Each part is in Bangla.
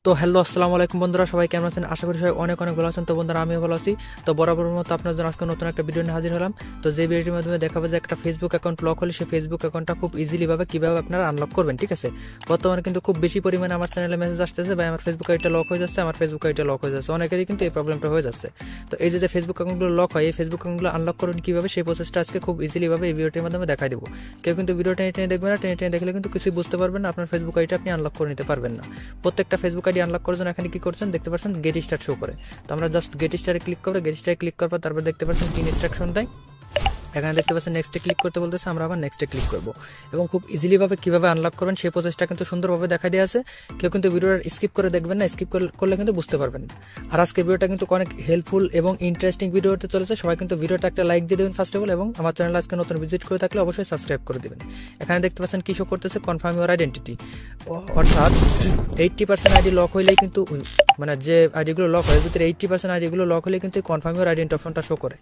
তো হ্যালো, আসসালামু আলাইকুম বন্ধুরা, সবাই কেমন আছেন? আশা করি সবাই অনেক অনেক ভালো আছেন। তো বন্ধুরা, আমিও ভালো আছি। তো বরাবরের মতো আপনার জন্য আজকে নতুন একটা ভিডিও নিয়ে হাজির হলাম। তো যে ভিডিওটির মাধ্যমে দেখাবো যে একটা ফেসবুক অ্যাকাউন্ট লক হলে সেই ফেসবুক অ্যাকাউন্টটা খুব ইজিলি ভাবে কিভাবে আপনারা আনলক করবেন। ঠিক আছে, বর্তমানে কিন্তু খুব বেশি পরিমাণে আমার চ্যানেলে মেসেজ আসতেছে, ভাই আমার ফেসবুক আইডিটা লক হয়ে যাচ্ছে, আমার ফেসবুক আইডিটা লক হয়ে যাচ্ছে। অনেকেরই কিন্তু এই প্রবলেমটা হয়ে যাচ্ছে। তো এই যে ফেসবুক অ্যাকাউন্টগুলো লক হয়, এই ফেসবুক অ্যাকাউন্টগুলো আনলক করুন কিভাবে, সেই প্রসেসটা আজকে খুব ইজিলি ভাবে এই ভিডিওটির মাধ্যমে দেখাই দেবো। কেউ কিন্তু ভিডিও টেনে টেনে দেখবে না, টেনে টেনে দেখলে কিন্তু কিছুই বুঝতে পারবেন না, আপনার ফেসবুক আইডিটা আপনি আনলক করে নিতে পারবেন না। প্রত্যেকটা ফেসবুক আইডি আনলক করার জন্য এখানে কি করছেন দেখতে পাচ্ছেন, গেট স্টার্ট শো করে। তো আমরা জাস্ট গেট স্টারে ক্লিক করবো। গেট স্টারে ক্লিক করার পর তারপর দেখতে পাচ্ছেন কি ইনস্ট্রাকশন দেয়। এখানে দেখতে পাচ্ছেন নেক্সটে ক্লিক করতে বলতেছে, আমরা আবার নেক্সটে ক্লিক করব এবং খুব ইজিলি ভাবে কিভাবে আনলক করবেন সেই প্রসেসটা কিন্তু সুন্দরভাবে দেখা দিয়ে আছে। কেউ কিন্তু ভিডিওটা স্কিপ করে দেখবেন না, স্কিপ করলে কিন্তু বুঝতে পারবেন না। আর আজকের ভিডিওটা কিন্তু অনেক হেল্পফুল এবং ইন্টারেস্টিং ভিডিও হতে চলেছে। সবাই কিন্তু ভিডিওটা একটা লাইক দিয়ে দেবেন ফার্স্ট অফ অল, এবং আমার চ্যানেল আজকে নতুন ভিজিট করে থাকলে অবশ্যই সাবস্ক্রাইব করে দেবেন। এখানে দেখতে পাচ্ছেন কি শো করতেছে, কনফার্ম ইউর আইডেন্টিটি, অর্থাৎ 80% আইডি লক হইলেই কিন্তু, মানে যে আইডিগুলো লক হয় ভিতরে 80% আইডিগুলো লক হলে কিন্তু কনফার্ম ইউর আইডেন্টি অপশনটা শো করে।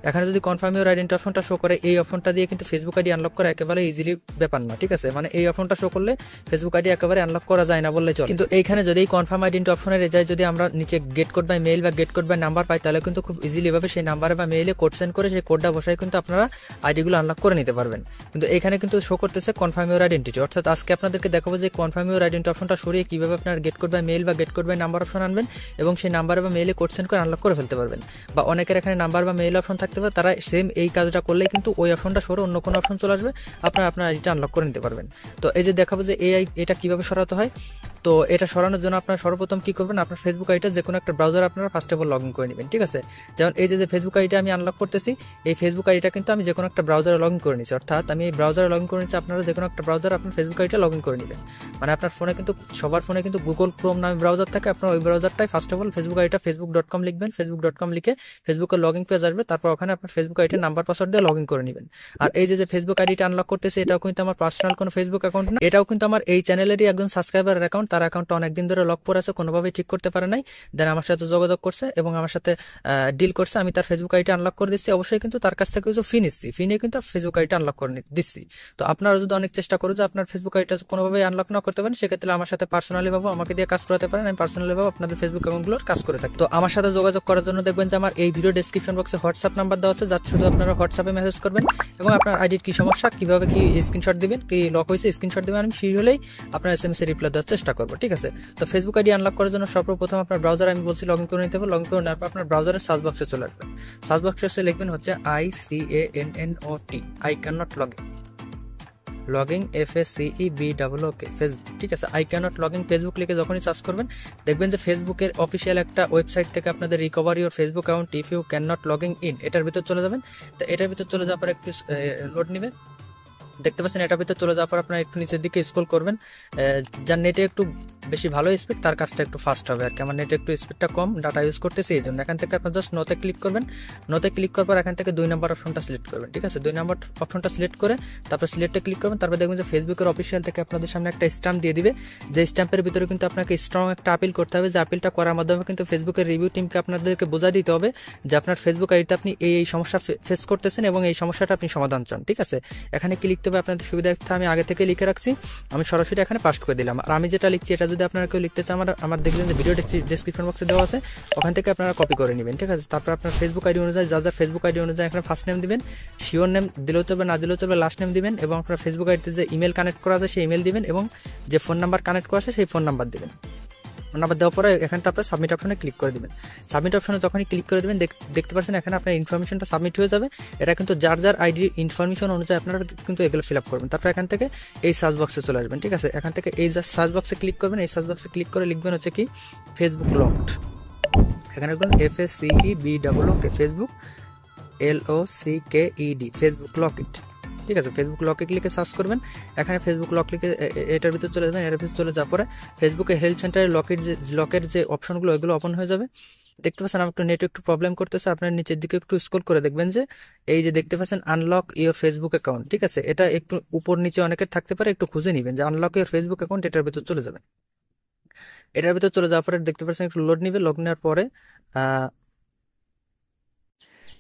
এখানে যদি কনফার্ম ইউর আইডেন্টি অপশনটা শো করে, এই অপশনটা দিয়ে কিন্তু ফেসবুক আইডি আনলক করা একেবারে ইজিলি ব্যাপার না। ঠিক আছে, মানে এই অপশনটা শো করলে ফেসবুক আইডি একেবারে আনলক করা যায় না বললে চলে। কিন্তু এইখানে যদি কনফার্ম আইডেন্টি অপশনের রেজাল্ট যদি আমরা নিচে গেট কোড বাই মেইল বা গেট কোড বাই নাম্বার পাই, তাহলে কিন্তু খুব ইজিলি ভাবে সেই নাম্বারে বা মেইলে কোড সেন্ড করে সেই কোডটা বসায় কিন্তু আপনারা আইডিগুলো আনলক করে নিতে পারবেন। কিন্তু এখানে কিন্তু শো করতেছে কনফার্ম ইউর আইডেন্টিটি, অর্থাৎ আজকে আপনাদেরকে দেখাবো যে কনফার্ম ইউর আইডেন্টি অপশনটা সরিয়ে কিভাবে আপনার গেট কোড বাই মেইল বা get code by number option আনবেন এবং সেই নাম্বারে বা মেইলে কোড সেন্ড করে আনলক করে ফেলতে পারবেন। বা অনেকের এখানে নাম্বার বা মেইল অপশন থাকতে পারে, তারা সেম এই কাজটা করলেই কিন্তু ওই অপশনটা সরে অন্য কোনো অপশন চলে আসবে, আপনার আইডিটা আনলক করে নিতে পারবেন। তো এই যে দেখাবো যে এটা কিভাবে সরাতে হয়। তো এটা সরানোর জন্য আপনারা সর্বপ্রথম কি করবেন, আপনার ফেসবুক আইডিটা যে কোনো একটা ব্রাউজার আপনারা first of all log in করে নেবেন। ঠিক আছে, যেমন এই যে ফেসবুক আইডিটা আমি আনলক করতেছি, এই ফেসবুক আইডিটা কিন্তু আমি যে কোনো একটা ব্রাউজারে লগ ইন করে নিচ্ছি, অর্থাৎ আমি এই ব্রাউজারে লগ ইন করে নিচ্ছি। আপনারা যে কোনো একটা ব্রাউজার আপনার ফেসবুক আইডিটা লগ ইন করে নেবেন। মানে আপনার ফোনে কিন্তু সবার ফোনে কিন্তু গুগল ক্রোম নামে ব্রাউজার থাকে, আপনার ওই ব্রাউজারটাই ফার্স্ট অফ অল ফেসবুক আইডিটা facebook.com লিখবেন। facebook.com লিখে ফেসবুকের লগ ইন পেজ আসবে, তারপর ওখানে আপনার ফেসবুক আইডির নাম্বার পাসওয়ার্ড দিয়ে লগ ইন করে নেবেন। আর এই যে ফেসবুক আইডিটা আনলক করতেছে, এটাও কিন্তু আমার পার্সোনাল কোনো ফেসবুক অ্যাকাউন্ট না, এটাও কিন্তু আমার এই চ্যানেলেরই একজন সাবস্ক্রাইবারের অ্যাকাউন্ট। তার অ্যাকাউন্টটা অনেকদিন ধরে লক পড়ে আছে, কোনোভাবেই ঠিক করতে পারে নাই। দেন আমার সাথে যোগাযোগ করছে এবং আমার সাথে ডিল করছে, আমি তার ফেসবুক আইডিটা আনলক করে দিচ্ছি। অবশ্যই কিন্তু তার কাছ থেকে কিছু ফি নিচ্ছি, ফি নিয়ে কিন্তু ফেসবুক আইডিটা আনলক করে দিচ্ছি। তো আপনারা যদি অনেক চেষ্টা করো যে আপনার ফেসবুক আইডিটা কোনোভাবে আনলক না করতে পারেন, সেক্ষেত্রে আমার সাথে পার্সোনালি ভাবে আমাকে দিয়ে কাজ করাতে পারেন। আমি পার্সোনালি ভাবে আপনাদের ফেসবুক অ্যাকাউন্টগুলোর কাজ করে থাকি। তো আমার সাথে যোগাযোগ করার জন্য দেখবেন যে আমার এই ভিডিও ডেসক্রিপশন বক্সে হোয়াটসঅ্যাপ নাম্বার দেওয়া আছে, যার শুধু আপনারা হোয়াটসঅ্যাপে মেসেজ করবেন এবং আপনার আইডির কি সমস্যা, কিভাবে কি স্ক্রিনশট দিবেন, কি লক হয়েছে স্ক্রিনশট দিবেন, আমি ফ্রি হলেই আপনার SMS এ রিপ্লাই দেওয়ার চেষ্টা করবো। ঠিক আছে, তো ফেসবুক আইডি আনলক করার জন্য সর্বপ্রথম আপনার ব্রাউজার আমি বলছি লগ ইন করে নিতে হবে। লগ ইন করে নেওয়ার পর আপনার ব্রাউজারের সার্চ বক্সে চলে আসবেন। সার্চ বক্সে লিখবেন হচ্ছে ICANNOT, I can not log in, login FACEBOOK Facebook. ঠিক আছে, I cannot log in Facebook লিখে যখনই সার্চ করবেন, দেখবেন যে ফেসবুকের অফিসিয়াল একটা ওয়েবসাইট থেকে আপনাদের recover your Facebook account if you can not login in, এটার ভিতর চলে যাবেন। তো এটার ভিতর চলে যাওয়ার পর একটু লোড নেবে। দেখতে পাচ্ছেন এটার ভিতর চলে যাওয়ার পর আপনার একটু নিচের দিকে স্ক্রল করবেন। যার নেটে একটু বেশি ভালো স্পিড তার কাজটা একটু ফাস্ট হবে আর কি। আমার নেটে একটু স্পিডটা কম, ডাটা ইউজ করতেছি এই জন্য। এখান থেকে আপনার জাস্ট নোতে ক্লিক করবেন। নোতে ক্লিক করার পর এখান থেকে 2 নম্বর অপশনটা সিলেক্ট করবেন। ঠিক আছে, 2 নম্বর অপশনটা সিলেক্ট করে তারপর সিলেক্টে ক্লিক করবেন। তারপর দেখবেন যে ফেসবুকের অফিসিয়াল থেকে আপনাদের সামনে একটা স্ট্যাম্প দিয়ে দিবে, যে স্ট্যাম্পের ভিতরে কিন্তু আপনাকে স্ট্রং একটা আপিল করতে হবে। যে আপিলটা করার মাধ্যমে কিন্তু ফেসবুকের রিভিউ টিমকে আপনাদেরকে বোঝাই দিতে হবে যে আপনার ফেসবুক আইডিতে আপনি এই সমস্যা ফেস করতেছেন এবং এই সমস্যাটা আপনি সমাধান চান। ঠিক আছে, এখানে কি লিখতে হবে আপনাদের সুবিধার্থে আমি আগে থেকে লিখে রাখছি, আমি সরাসরি এখানে পাস্ট করে দিলাম। আর আমি যেটা লিখছি এটা যদি আপনারা কেউ লিখতে চান, আমার দেখবেন যে ভিডিও ডেসক্রিপশন বক্সে দেওয়া আছে, ওখান থেকে আপনারা কপি করে নেবেন। ঠিক আছে, তারপর আপনার ফেসবুক আইডি অনুযায়ী যা ফেসবুক আইডি অনুযায়ী এখানে ফার্স্ট নেম দিবেন, শিওর নেম দিলেও চলবে, না দিলেও চলবে, লাস্ট নেম দিবেন এবং আপনার ফেসবুক আইডিতে যে ইমেল কানেক্ট করা আছে সেই ইমেল দিবেন এবং যে ফোন নাম্বার কানেক্ট করা আছে সেই ফোন নাম্বার দিবেন। নাম্বার দেওয়ার পরে এখানে তারপরে সাবমিট অপশনে ক্লিক করে দিবেন। সাবমিট অপশনে যখনই ক্লিক করে দিবেন, দেখতে পাচ্ছেন এখানে আপনার ইনফরমেশনটা সাবমিট হয়ে যাবে। এটা কিন্তু যার আইডির ইনফরমেশন অনুযায়ী আপনারা কিন্তু এগুলো ফিল আপ করবেন। তারপর এখান থেকে এই সার্চ বক্সে চলে আসবেন। ঠিক আছে, এখান থেকে এই সার্চ বক্সে ক্লিক করবেন। এই সার্চ বক্সে ক্লিক করে লিখবেন হচ্ছে কি ফেসবুক লকড, এখানে লিখবেন FACEBOOK Facebook LOCKED Facebook locked. ঠিক আছে, ফেসবুক লক লিখে সার্চ করবেন। এখানে ফেসবুক লক লিখে এটার ভিতর চলে যাবেন। এটার ভিতর চলে যাওয়ার পরে ফেসবুকের হেল্প সেন্টারে লকের যে অপশনগুলো ওইগুলো ওপেন হয়ে যাবে। দেখতে পাচ্ছেন আমার একটু নেট একটু প্রবলেম করতেছে, আপনার নিচের দিকে একটু স্ক্রল করে দেখবেন যে এই যে দেখতে পাচ্ছেন আনলক ইওর ফেসবুক অ্যাকাউন্ট। ঠিক আছে, এটা একটু উপর নিচে অনেকের থাকতে পারে, একটু খুঁজে নেবেন যে আনলক ইওর ফেসবুক অ্যাকাউন্ট, এটার ভিতর চলে যাবেন। এটার ভিতর চলে যাওয়ার পরে দেখতে পাচ্ছেন একটু লোড নিবে। লোড নেওয়ার পরে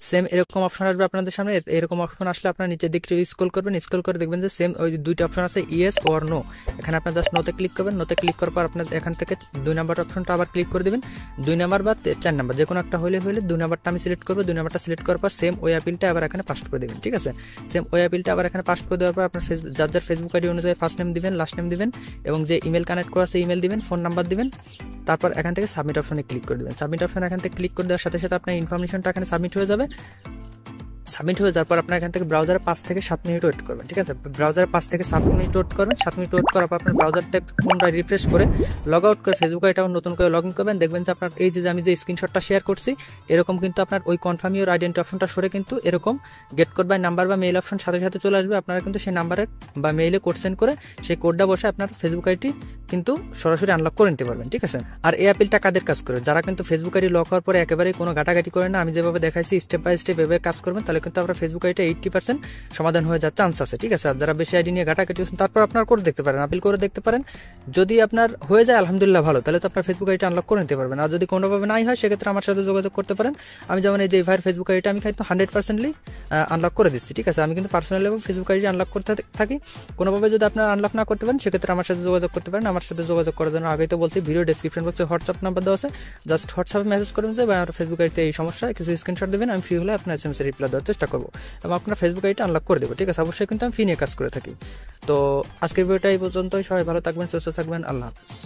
সেম এরকম অপশন আসবে আপনাদের সামনে। এরকম অপশন আসলে আপনারা নিচের দিকে স্ক্রল করবেন, স্ক্রল করে দেখবেন যে সেম ওই দুইটা অপশন আছে, ইয়েস অর নো। এখানে আপনার জাস্ট নোতে ক্লিক করবেন, নোতে ক্লিক করার পর আপনার এখান থেকে 2 নাম্বার অপশনটা আবার ক্লিক করে দেবেন। 2 নাম্বার বা 4 নাম্বার যে কোনো একটা হলে 2 নাম্বারটা আমি সিলেক্ট করবো। 2 নাম্বারটা সিলেক্ট করার পর সেম ওই অ্যাপিলটা আবার এখানে পাস্ট করে দেবেন, ঠিক আছে। সেম ওই অ্যাপিলটা আবার এখানে পাস্ট করে দেওয়ার পর আপনার যার ফেসবুক আইডি অনুযায়ী ফার্স্ট নেম দিবেন, লাস্ট নেম দিবেন এবং যে ইমেল কানেক্ট করা আছে ইমেল দিবেন, ফোন নাম্বার দিবেন। তারপর এখান থেকে সাবমিট অপশনে ক্লিক করে দেবেন। সাবমিট অপশন এখান থেকে ক্লিক করে দেওয়ার সাথে সাথে আপনার ইনফরমেশনটা এখানে সাবমিট হয়ে যাবে। সাবমিট হয়ে যাওয়ার পর আপনার এখান থেকে ব্রাউজারে 5 থেকে 7 মিনিট ওয়েট করবেন, ঠিক আছে। ব্রাউজারে 5 থেকে 7 মিনিট ওয়েট করবেন। 7 মিনিট ওয়েট করার পর আপনার ব্রাউজারটা পুনরায় রিফ্রেশ করে লগ আউট করে ফেসবুক আইডিটা নতুন করে লগ ইন করবেন। দেখবেন যে আপনার এই যে আমি যে স্ক্রিনশটটা শেয়ার করছি এরকম কিন্তু আপনার ওই কনফার্ম ইউর আইডেন্টি অপশনটা সরে কিন্তু এরকম গেট কোড বাই নাম্বার বা মেইল অপশন সাথে সাথে চলে আসবে। আপনারা কিন্তু সেই নাম্বারের বা মেইলে কোড সেন্ড করে সেই কোডটা বসে আপনার ফেসবুক আইডি কিন্তু সরাসরি আনলক করে নিতে পারবেন, ঠিক আছে। আর এই অ্যাপিলটা কাদের কাজ করে? যারা কিন্তু ফেসবুক আইডি লক হওয়ার পরে একেবারেই কোনো ঘাটাঘাটি করে না, আমি যেভাবে দেখাইছি স্টেপ বাই স্টেপ এভাবে কাজ করবেন, তাহলে কিন্তু আপনার ফেসবুক আইডিটা 80% সমাধান হয়ে যাওয়ার চান্স আছে, ঠিক আছে। আর যারা বেশি আইডি নিয়ে ঘাটাঘাটি করছেন তারপর আপনার করে দেখতে পারেন, আপিল করে দেখতে পারেন। যদি আপনার হয়ে যায় আলহামদুলিল্লাহ ভালো, তাহলে তো আপনার ফেসবুক আইডিটা আনলক করে নিতে পারবেন। আর যদি কোনোভাবে নাই হয় সেক্ষেত্রে আমার সাথে যোগাযোগ করতে পারেন। আমি যেমন এই যে ভাইয়ের ফেসবুক আইডিটা আমি কিন্তু 100%লি আনলক করে দিচ্ছি, ঠিক আছে। আমি কিন্তু পার্সোনালি ফেসবুক আইডি আনলক করতে থাকি। কোনোভাবে যদি আপনার আনলক না করতে পারেন সেক্ষেত্রে আমার সাথে যোগাযোগ করতে পারেন। আমার সাথে যোগাযোগ করার জন্য আগেই তো বলছি ভিডিও ডেসক্রিপশন বক্সে হোয়াটসঅ্যাপ নাম্বার দেওয়া আছে, জাস্ট হোয়াটসঅ্যাপে মেসেজ করবেন যে আমার ফেসবুক আইডিতে এই সমস্যা, কিছু স্ক্রিনশট দেবেন, আমি ফ্রি হলে আপনার এসএমএস রিপ্লাই দেওয়ার চেষ্টা করবো এবং আপনার ফেসবুক আইডিটা আনলক করে দেবো, ঠিক আছে। অবশ্যই কিন্তু আমি ফি নিয়ে কাজ করে থাকি। তো আজকের ভিডিওটা এই পর্যন্তই। সবাই ভালো থাকবেন, সুস্থ থাকবেন, আল্লাহ হাফিজ।